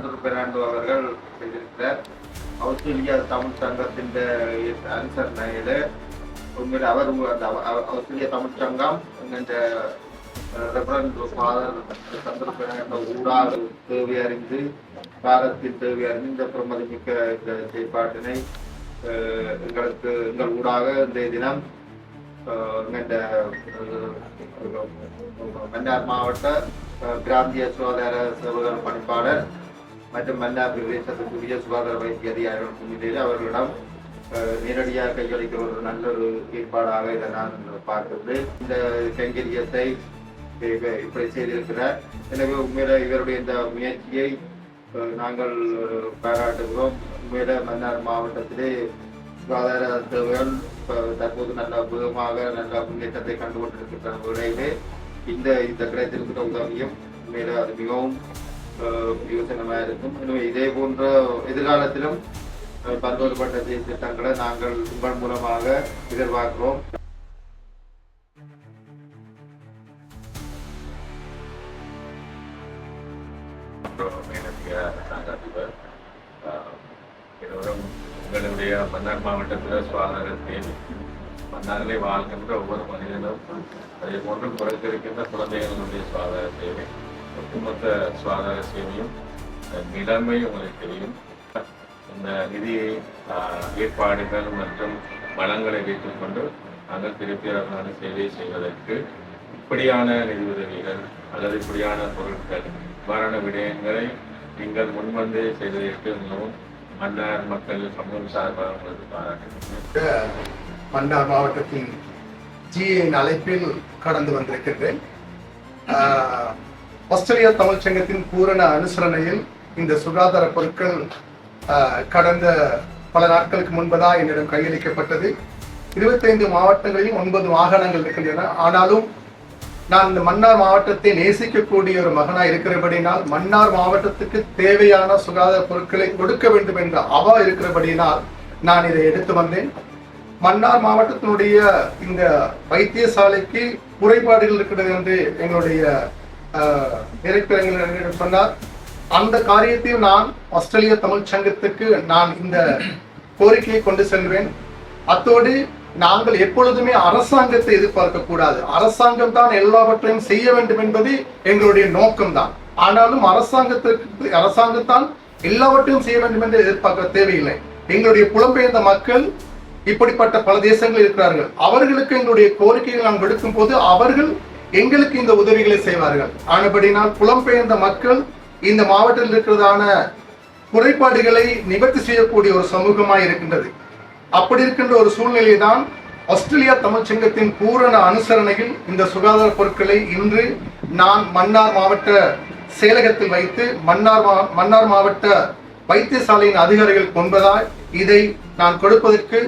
சந்துரு பெர்னாண்டோ அவர்கள் செய்திருக்கிறார். ஆஸ்திரேலியா தமிழ் சங்கத்தின் அனுசரணையில உண்மையில் அவர் ஆஸ்திரேலியா தமிழ் சங்கம் என்கின்ற சந்துரு பெர்னாண்டோ ஊடாக தேவை அறிந்து காலத்தின் தேவை அறிந்து இந்த பிரமதிமிக்க இந்த செயற்பாட்டினை எங்கள் ஊடாக இன்றைய தினம் மன்னார் மாவட்ட பிராந்திய சுகாதார சேவைகள் பணிப்பாளர் மற்றும் மன்னார் பிரதேசத்துக்குரிய சுகாதார வைத்திய அதிகாரிகள் முன்னிலையில் அவர்களிடம் நேரடியாக கையளிக்கிற ஒரு நல்ல ஒரு ஏற்பாடாக இதை நான் பார்க்கிறேன். இந்த கைங்கரியத்தை இப்படி செய்திருக்கிறார். எனவே உண்மையில இவருடைய இந்த முயற்சியை நாங்கள் பாராட்டுகிறோம். உண்மையில மன்னார் மாவட்டத்திலே சுகாதார சேவைகள் தற்போது நல்ல வேகமாக நல்ல முன்னேற்றத்தை கண்டு கொண்டிருக்கின்ற முறையிலே இந்த கிடைத்திருக்கிற உதவியும் உண்மையில அது மிகவும் யோசனமாக இருக்கும். எனவே இதே போன்ற எதிர்காலத்திலும் பல்வேறுபட்ட திட்டங்களை நாங்கள் உங்கள் மூலமாக எதிர்பார்க்கிறோம். உங்களுடைய மன்னார் மாவட்டத்தில் சுகாதாரத்தில் மன்னாரிலே வாழ்கின்ற ஒவ்வொரு மனிதனும் அதே போன்று குறைத்திருக்கின்ற குழந்தைகளுடைய சுகாதார சேவை ஒட்டுமொத்த சுகாதார சேவையும் நிலைமையும் உங்களுக்கு தெரியும். இந்த நிதி ஏற்பாடுகள் மற்றும் வளங்களை வைத்துக் கொண்டு நாங்கள் திருப்திகரமான சேவையை செய்வதற்கு இப்படியான நிதி உதவிகள் அல்லது இப்படியான பொருட்கள் இவ்வாறான விடயங்களை நீங்கள் முன்வந்து செய்வதற்கு மிகவும் மன்னார் மக்கள் சமூகம் சார்பாக உங்களுக்கு பாராட்டுகிறேன். மன்னார் மாவட்டத்தின் ஜிஏயின் அழைப்பில் கடந்து வந்திருக்கின்றேன். ஆஸ்திரேலியா தமிழ் சங்கத்தின் பூரண அனுசரணையில் இந்த சுகாதார பொருட்கள் கடந்த பல நாட்களுக்கு முன்பதாக என்னிடம் கையளிக்கப்பட்டது. 25 மாவட்டங்களில் 9 வாகனங்கள் இருக்கின்றன. ஆனாலும் நான் இந்த மன்னார் மாவட்டத்தை நேசிக்கக்கூடிய ஒரு மகனாக இருக்கிறபடினால் மன்னார் மாவட்டத்துக்கு தேவையான சுகாதார பொருட்களை கொடுக்க வேண்டும் என்ற அவா இருக்கிறபடினால் நான் இதை எடுத்து வந்தேன். மன்னார் மாவட்டத்தினுடைய இந்த வைத்தியசாலைக்கு குறைபாடுகள் இருக்கிறது என்று எங்களுடைய இறைப்பிரங்கள் சொன்னார். அந்த காரியத்தையும் நான் ஆஸ்திரேலியா தமிழ் சங்கத்துக்கு நான் இந்த கோரிக்கையை கொண்டு செல்வேன். அத்தோடு நாங்கள் எப்பொழுதுமே அரசாங்கத்தை எதிர்பார்க்க கூடாது. அரசாங்கம் தான் எல்லாவற்றையும் செய்ய வேண்டும் என்பது எங்களுடைய நோக்கம்தான். ஆனாலும் அரசாங்கத்தான் எல்லாவற்றையும் செய்ய வேண்டும் என்று எதிர்பார்க்க தேவையில்லை. எங்களுடைய புலம்பெயர்ந்த மக்கள் இப்படிப்பட்ட பல தேசங்கள் இருக்கிறார்கள். அவர்களுக்கு எங்களுடைய கோரிக்கைகள் நாம் விடுக்கும் போது அவர்கள் எங்களுக்கு இந்த உதவிகளை செய்வார்கள். ஆனபடினால் புலம்பெயர்ந்த மக்கள் இந்த மாவட்டத்தில் இருக்கிறதான குறைபாடுகளை நிவர்த்தி செய்யக்கூடிய ஒரு சமூகமாய் இருக்கின்றது. அப்படி இருக்கின்ற ஒரு சூழ்நிலை தான் ஆஸ்திரேலியா தமிழ் சங்கத்தின் பூரண அனுசரணையில் இந்த சுகாதார பொருட்களை இன்று நான் மன்னார் மாவட்ட செயலகத்தில் வைத்து மன்னார் மாவட்ட வைத்தியசாலையின் அதிகாரிகள் கொண்டதால் இதை நான் கொடுப்பதற்கு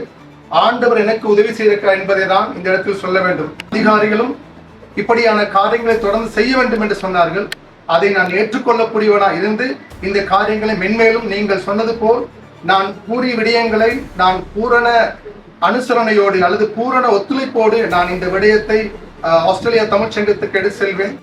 ஆண்டவர் எனக்கு உதவி செய்திருக்கிறார் என்பதை தான் இந்த இடத்தில் சொல்ல வேண்டும். அதிகாரிகளும் இப்படியான காரியங்களை தொடர்ந்து செய்ய வேண்டும் என்று சொன்னார்கள். அதை நான் ஏற்றுக்கொள்ளக்கூடியவனாக இருந்து இந்த காரியங்களை மென்மேலும் நீங்கள் சொன்னது போல் நான் கூறிய விடயங்களை நான் பூரண அனுசரணையோடு அல்லது பூரண ஒத்துழைப்போடு நான் இந்த விடயத்தை ஆஸ்திரேலியா தமிழ் சங்கத்துக்கு எடுத்து செல்வேன்.